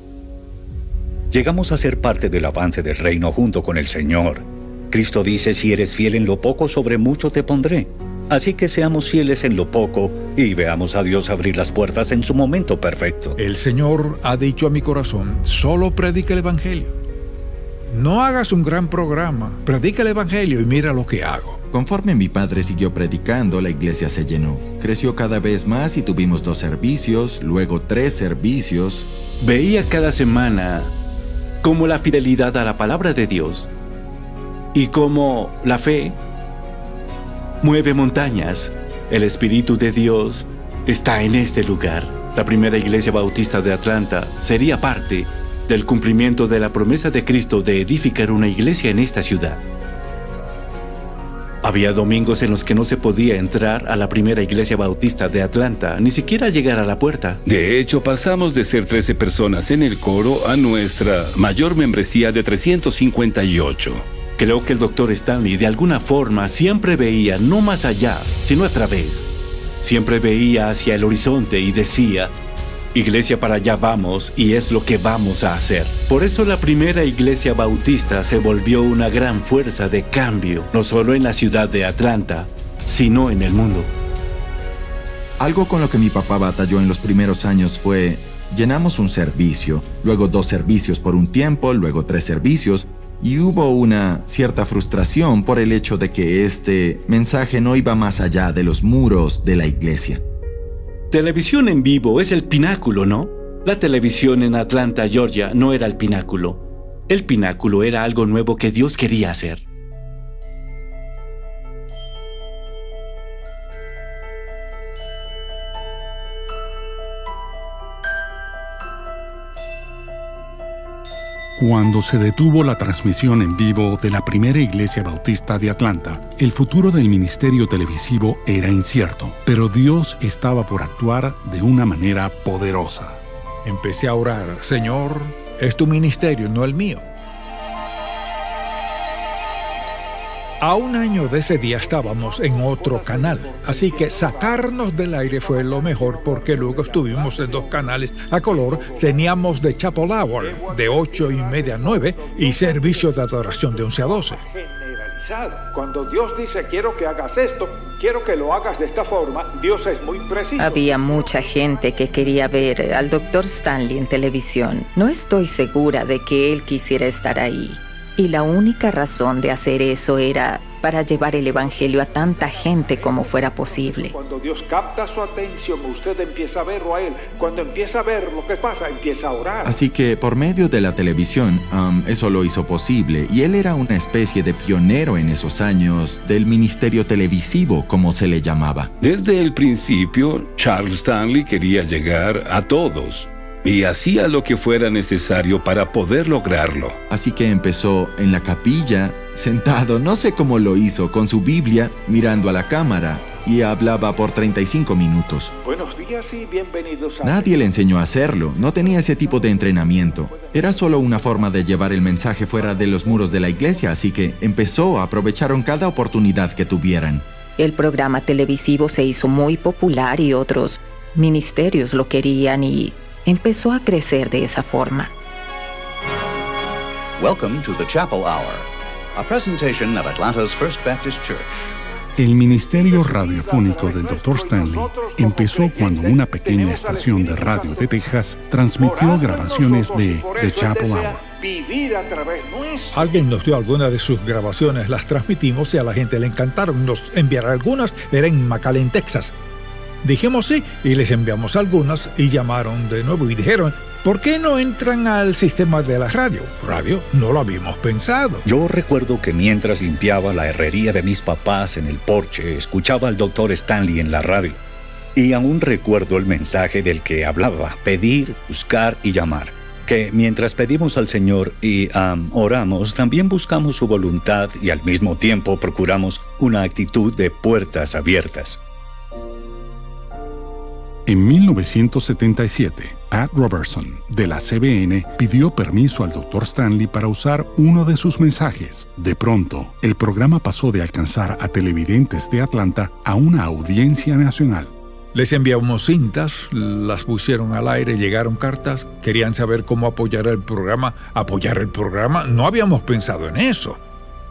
Llegamos a ser parte del avance del reino junto con el Señor. Cristo dice: si eres fiel en lo poco, sobre mucho te pondré. Así que seamos fieles en lo poco y veamos a Dios abrir las puertas en su momento perfecto. El Señor ha dicho a mi corazón: solo predica el Evangelio. No hagas un gran programa, predica el Evangelio y mira lo que hago. Conforme mi padre siguió predicando, la iglesia se llenó. Creció cada vez más y tuvimos 2 servicios, luego 3 servicios. Veía cada semana cómo la fidelidad a la palabra de Dios y cómo la fe mueve montañas. El Espíritu de Dios está en este lugar. La primera iglesia bautista de Atlanta sería parte del cumplimiento de la promesa de Cristo de edificar una iglesia en esta ciudad. Había domingos en los que no se podía entrar a la primera iglesia bautista de Atlanta, ni siquiera llegar a la puerta. De hecho, pasamos de ser 13 personas en el coro a nuestra mayor membresía de 358. Creo que el Dr. Stanley de alguna forma siempre veía no más allá, sino a través. Siempre veía hacia el horizonte y decía: iglesia, para allá vamos y es lo que vamos a hacer. Por eso la primera iglesia bautista se volvió una gran fuerza de cambio, no solo en la ciudad de Atlanta, sino en el mundo. Algo con lo que mi papá batalló en los primeros años fue: llenamos un servicio, luego 2 servicios por un tiempo, luego 3 servicios, y hubo una cierta frustración por el hecho de que este mensaje no iba más allá de los muros de la iglesia. Televisión en vivo es el pináculo, ¿no? La televisión en Atlanta, Georgia, no era el pináculo. El pináculo era algo nuevo que Dios quería hacer. Cuando se detuvo la transmisión en vivo de la primera iglesia bautista de Atlanta, el futuro del ministerio televisivo era incierto, pero Dios estaba por actuar de una manera poderosa. Empecé a orar: Señor, es tu ministerio, no el mío. A un año de ese día estábamos en otro canal, así que sacarnos del aire fue lo mejor, porque luego estuvimos en 2 canales a color. Teníamos The Chapel Hour de 8:30 a 9 y servicio de adoración de 11 a 12. Cuando Dios dice quiero que hagas esto, quiero que lo hagas de esta forma, Dios es muy preciso. Había mucha gente que quería ver al Dr. Stanley en televisión. No estoy segura de que él quisiera estar ahí. Y la única razón de hacer eso era para llevar el evangelio a tanta gente como fuera posible. Cuando Dios capta su atención, usted empieza a verlo a él. Cuando empieza a ver lo que pasa, empieza a orar. Así que por medio de la televisión, eso lo hizo posible. Y él era una especie de pionero en esos años del ministerio televisivo, como se le llamaba. Desde el principio, Charles Stanley quería llegar a todos y hacía lo que fuera necesario para poder lograrlo. Así que empezó en la capilla, sentado, no sé cómo lo hizo, con su Biblia, mirando a la cámara, y hablaba por 35 minutos. Buenos días y bienvenidos a... Nadie le enseñó a hacerlo, no tenía ese tipo de entrenamiento. Era solo una forma de llevar el mensaje fuera de los muros de la iglesia, así que aprovecharon cada oportunidad que tuvieran. El programa televisivo se hizo muy popular y otros ministerios lo querían y empezó a crecer de esa forma. Welcome to the Chapel Hour, a presentation of Atlanta's First Baptist Church. El ministerio radiofónico del Dr. Stanley empezó cuando una pequeña estación de radio de Texas transmitió grabaciones de The Chapel Hour. Alguien nos dio algunas de sus grabaciones, las transmitimos y a la gente le encantaron. Nos enviaron algunas, era en McAllen, Texas. Dijimos sí y les enviamos algunas y llamaron de nuevo y dijeron: ¿por qué no entran al sistema de la radio? Radio, no lo habíamos pensado. Yo recuerdo que mientras limpiaba la herrería de mis papás en el porche, escuchaba al Dr. Stanley en la radio. Y aún recuerdo el mensaje del que hablaba: pedir, buscar y llamar. Que mientras pedimos al Señor y oramos, también buscamos su voluntad y al mismo tiempo procuramos una actitud de puertas abiertas. En 1977, Pat Robertson, de la CBN, pidió permiso al Dr. Stanley para usar uno de sus mensajes. De pronto, el programa pasó de alcanzar a televidentes de Atlanta a una audiencia nacional. Les enviamos cintas, las pusieron al aire, llegaron cartas, querían saber cómo apoyar el programa. ¿Apoyar el programa? No habíamos pensado en eso.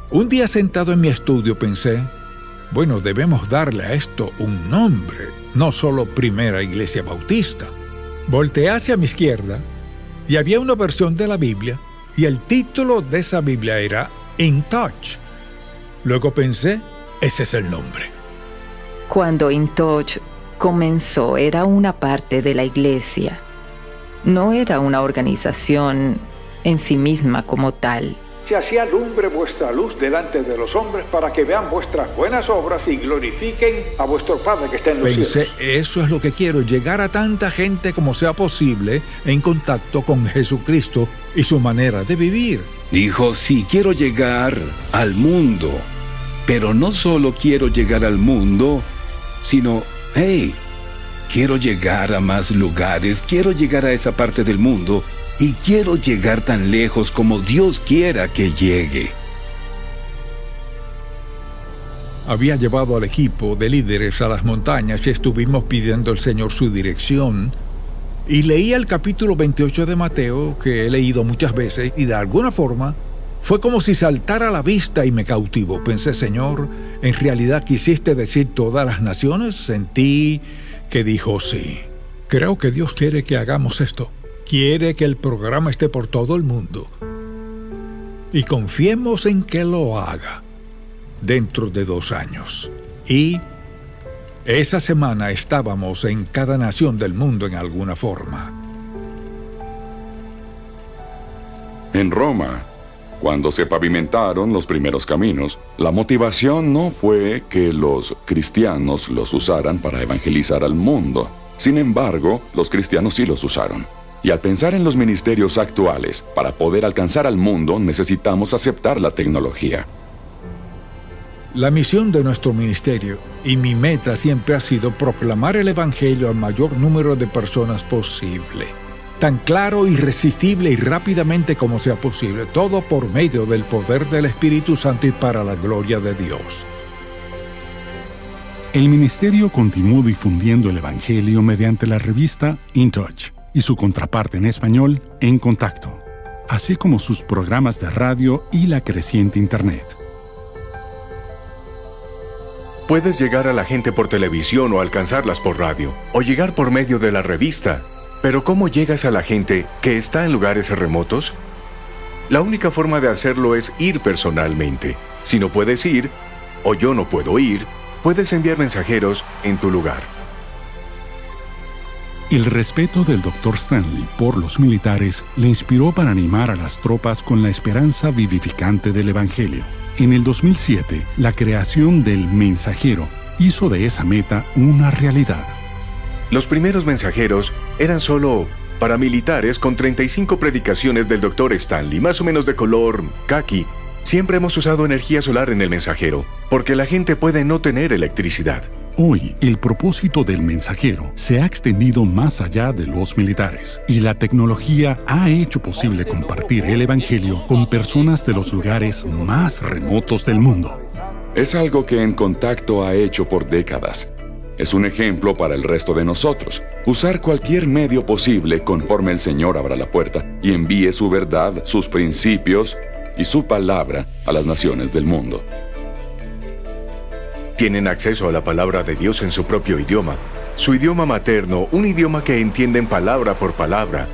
Un día sentado en mi estudio pensé: bueno, debemos darle a esto un nombre, no solo Primera Iglesia Bautista. Volteé hacia mi izquierda y había una versión de la Biblia y el título de esa Biblia era In Touch. Luego pensé, ese es el nombre. Cuando In Touch comenzó, era una parte de la iglesia. No era una organización en sí misma como tal. Si así alumbre vuestra luz delante de los hombres, para que vean vuestras buenas obras y glorifiquen a vuestro Padre que está en los cielos. Pensé, eso es lo que quiero, llegar a tanta gente como sea posible en contacto con Jesucristo y su manera de vivir. Dijo: sí, quiero llegar al mundo, pero no solo quiero llegar al mundo, sino, quiero llegar a más lugares, quiero llegar a esa parte del mundo. Y quiero llegar tan lejos como Dios quiera que llegue. Había llevado al equipo de líderes a las montañas y estuvimos pidiendo al Señor su dirección. Y leía el capítulo 28 de Mateo, que he leído muchas veces, y de alguna forma fue como si saltara a la vista y me cautivó. Pensé: Señor, ¿en realidad quisiste decir todas las naciones? Sentí que dijo sí. Creo que Dios quiere que hagamos esto. Quiere que el programa esté por todo el mundo. Y confiemos en que lo haga dentro de 2 años. Y esa semana estábamos en cada nación del mundo en alguna forma. En Roma, cuando se pavimentaron los primeros caminos, la motivación no fue que los cristianos los usaran para evangelizar al mundo. Sin embargo, los cristianos sí los usaron. Y al pensar en los ministerios actuales, para poder alcanzar al mundo necesitamos aceptar la tecnología. La misión de nuestro ministerio y mi meta siempre ha sido proclamar el Evangelio al mayor número de personas posible. Tan claro, irresistible y rápidamente como sea posible, todo por medio del poder del Espíritu Santo y para la gloria de Dios. El ministerio continuó difundiendo el Evangelio mediante la revista In Touch y su contraparte en español, En Contacto, así como sus programas de radio y la creciente Internet. Puedes llegar a la gente por televisión o alcanzarlas por radio, o llegar por medio de la revista. Pero ¿cómo llegas a la gente que está en lugares remotos? La única forma de hacerlo es ir personalmente. Si no puedes ir, o yo no puedo ir, puedes enviar mensajeros en tu lugar. El respeto del Dr. Stanley por los militares le inspiró para animar a las tropas con la esperanza vivificante del Evangelio. En el 2007, la creación del Mensajero hizo de esa meta una realidad. Los primeros mensajeros eran solo paramilitares con 35 predicaciones del Dr. Stanley, más o menos de color caqui. Siempre hemos usado energía solar en el mensajero, porque la gente puede no tener electricidad. Hoy, el propósito del Mensajero se ha extendido más allá de los militares, y la tecnología ha hecho posible compartir el Evangelio con personas de los lugares más remotos del mundo. Es algo que En Contacto ha hecho por décadas. Es un ejemplo para el resto de nosotros. Usar cualquier medio posible conforme el Señor abra la puerta y envíe su verdad, sus principios y su palabra a las naciones del mundo. Tienen acceso a la palabra de Dios en su propio idioma, su idioma materno, un idioma que entienden palabra por palabra.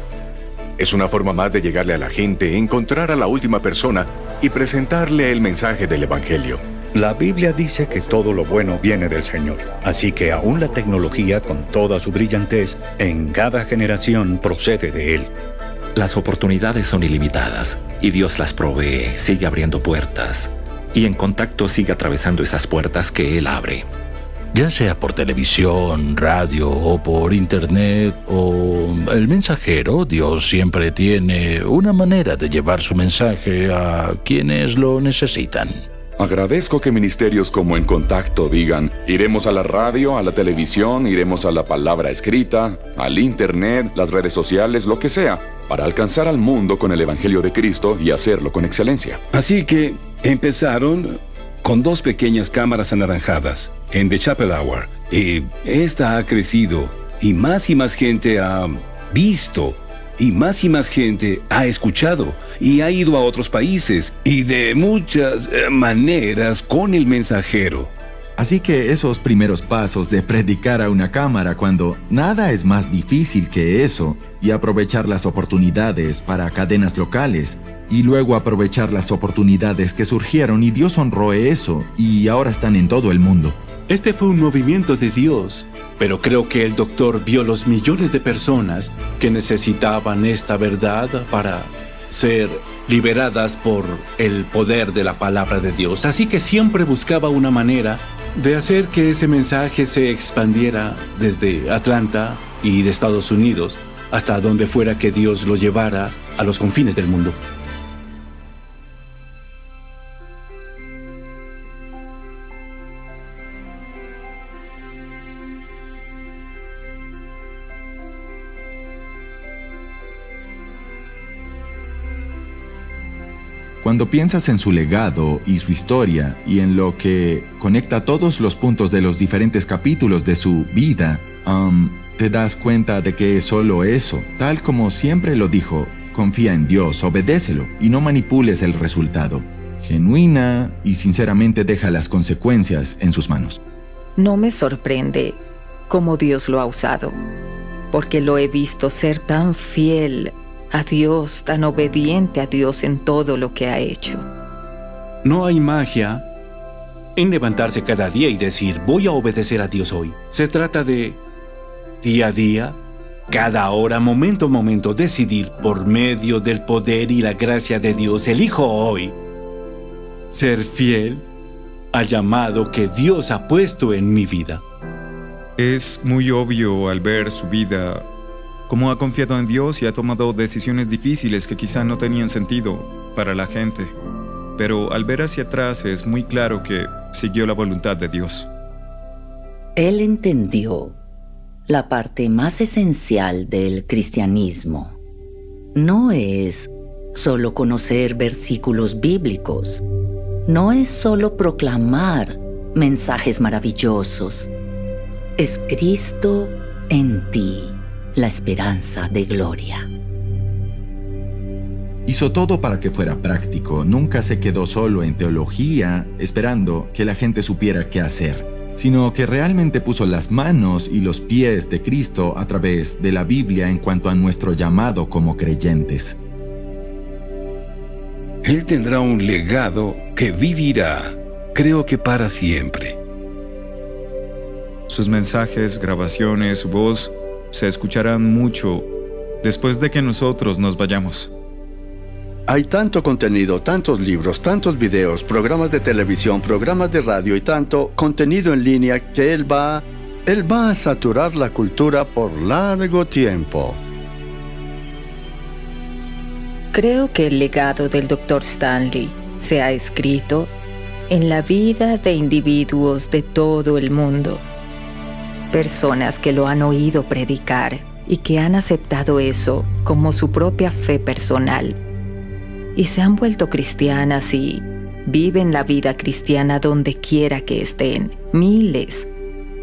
Es una forma más de llegarle a la gente, encontrar a la última persona y presentarle el mensaje del Evangelio. La Biblia dice que todo lo bueno viene del Señor, así que aún la tecnología, con toda su brillantez, en cada generación procede de Él. Las oportunidades son ilimitadas y Dios las provee, sigue abriendo puertas. Y En Contacto sigue atravesando esas puertas que Él abre. Ya sea por televisión, radio o por internet o el mensajero, Dios siempre tiene una manera de llevar su mensaje a quienes lo necesitan. Agradezco que ministerios como En Contacto digan, iremos a la radio, a la televisión, iremos a la palabra escrita, al internet, las redes sociales, lo que sea, para alcanzar al mundo con el Evangelio de Cristo y hacerlo con excelencia. Así que empezaron con 2 pequeñas cámaras anaranjadas en The Chapel Hour. Y esta ha crecido y más gente ha visto y más gente ha escuchado y ha ido a otros países y de muchas maneras con el mensajero. Así que esos primeros pasos de predicar a una cámara cuando nada es más difícil que eso y aprovechar las oportunidades para cadenas locales y luego aprovechar las oportunidades que surgieron y Dios honró eso y ahora están en todo el mundo. Este fue un movimiento de Dios, pero creo que el doctor vio los millones de personas que necesitaban esta verdad para ser liberadas por el poder de la palabra de Dios. Así que siempre buscaba una manera de hacer que ese mensaje se expandiera desde Atlanta y de Estados Unidos hasta donde fuera que Dios lo llevara a los confines del mundo. Cuando piensas en su legado y su historia y en lo que conecta todos los puntos de los diferentes capítulos de su vida, te das cuenta de que es solo eso, tal como siempre lo dijo: confía en Dios, obedécelo y no manipules el resultado. Genuina y sinceramente deja las consecuencias en sus manos. No me sorprende cómo Dios lo ha usado, porque lo he visto ser tan fiel a Dios, tan obediente a Dios en todo lo que ha hecho. No hay magia en levantarse cada día y decir, voy a obedecer a Dios hoy. Se trata de día a día, cada hora, momento a momento, decidir por medio del poder y la gracia de Dios. Elijo hoy ser fiel al llamado que Dios ha puesto en mi vida. Es muy obvio al ver su vida cómo ha confiado en Dios y ha tomado decisiones difíciles que quizá no tenían sentido para la gente. Pero al ver hacia atrás es muy claro que siguió la voluntad de Dios. Él entendió la parte más esencial del cristianismo. No es solo conocer versículos bíblicos. No es solo proclamar mensajes maravillosos. Es Cristo en ti, la esperanza de gloria. Hizo todo para que fuera práctico. Nunca se quedó solo en teología, esperando que la gente supiera qué hacer, sino que realmente puso las manos y los pies de Cristo a través de la Biblia en cuanto a nuestro llamado como creyentes. Él tendrá un legado que vivirá, creo que para siempre. Sus mensajes, grabaciones, su voz se escucharán mucho después de que nosotros nos vayamos. Hay tanto contenido, tantos libros, tantos videos, programas de televisión, programas de radio y tanto contenido en línea que él va a saturar la cultura por largo tiempo. Creo que el legado del Dr. Stanley se ha escrito en la vida de individuos de todo el mundo. Personas que lo han oído predicar y que han aceptado eso como su propia fe personal. Y se han vuelto cristianas y viven la vida cristiana donde quiera que estén. Miles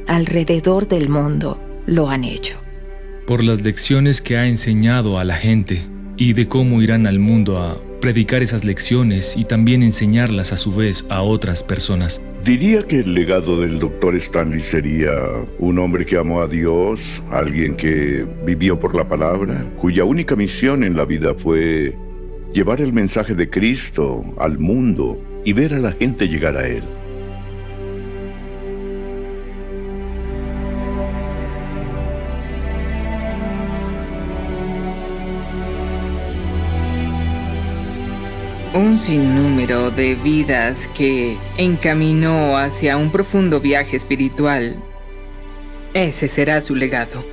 alrededor del mundo lo han hecho. Por las lecciones que ha enseñado a la gente y de cómo irán al mundo a predicar esas lecciones y también enseñarlas a su vez a otras personas. Diría que el legado del Dr. Stanley sería un hombre que amó a Dios, alguien que vivió por la palabra, cuya única misión en la vida fue llevar el mensaje de Cristo al mundo y ver a la gente llegar a Él. Un sinnúmero de vidas que encaminó hacia un profundo viaje espiritual. Ese será su legado.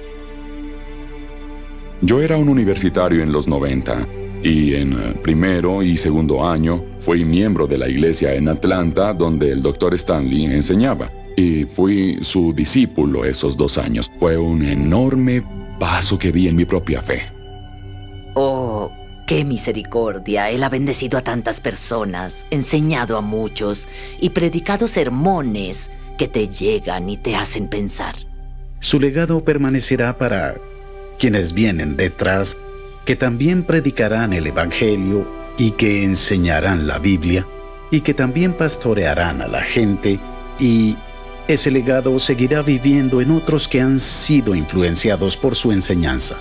Yo era un universitario en los 90 y en primero y segundo año fui miembro de la iglesia en Atlanta donde el Dr. Stanley enseñaba y fui su discípulo esos 2 años. Fue un enorme paso que vi en mi propia fe. ¡Oh, qué misericordia! Él ha bendecido a tantas personas, enseñado a muchos y predicado sermones que te llegan y te hacen pensar. Su legado permanecerá para quienes vienen detrás, que también predicarán el Evangelio y que enseñarán la Biblia y que también pastorearán a la gente, y ese legado seguirá viviendo en otros que han sido influenciados por su enseñanza.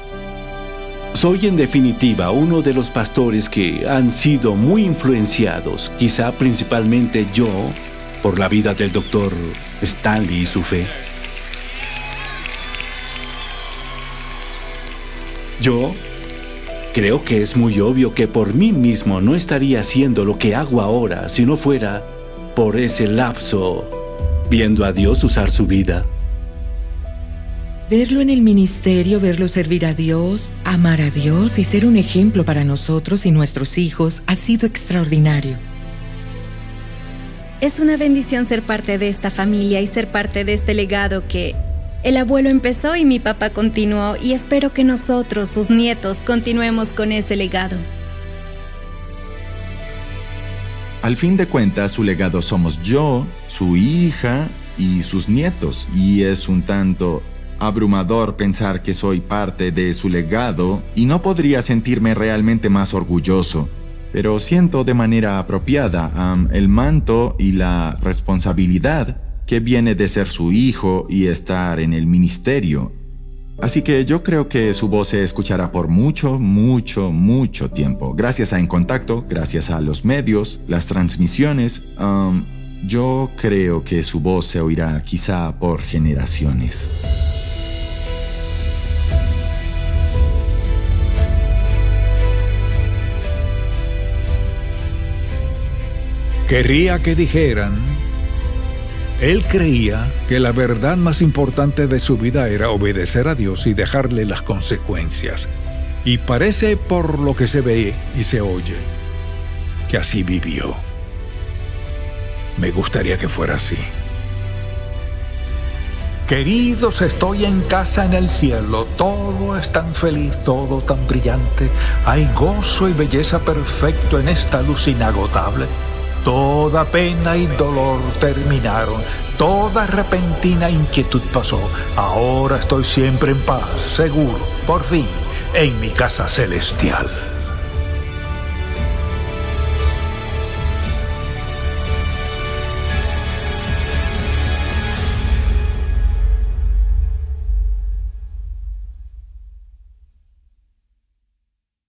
Soy en definitiva uno de los pastores que han sido muy influenciados, quizá principalmente yo, por la vida del Dr. Stanley y su fe. Yo creo que es muy obvio que por mí mismo no estaría haciendo lo que hago ahora si no fuera por ese lapso viendo a Dios usar su vida. Verlo en el ministerio, verlo servir a Dios, amar a Dios y ser un ejemplo para nosotros y nuestros hijos ha sido extraordinario. Es una bendición ser parte de esta familia y ser parte de este legado que el abuelo empezó y mi papá continuó, y espero que nosotros, sus nietos, continuemos con ese legado. Al fin de cuentas, su legado somos yo, su hija y sus nietos, y es un tanto abrumador pensar que soy parte de su legado y no podría sentirme realmente más orgulloso, pero siento de manera apropiada el manto y la responsabilidad que viene de ser su hijo y estar en el ministerio. Así que yo creo que su voz se escuchará por mucho, mucho, mucho tiempo. Gracias a En Contacto, gracias a los medios, las transmisiones, yo creo que su voz se oirá quizá por generaciones. Quería que dijeran: Él creía que la verdad más importante de su vida era obedecer a Dios y dejarle las consecuencias. Y parece, por lo que se ve y se oye, que así vivió. Me gustaría que fuera así. Queridos, estoy en casa en el cielo. Todo es tan feliz, todo tan brillante. Hay gozo y belleza perfecto en esta luz inagotable. Toda pena y dolor terminaron. Toda repentina inquietud pasó. Ahora estoy siempre en paz, seguro, por fin, en mi casa celestial.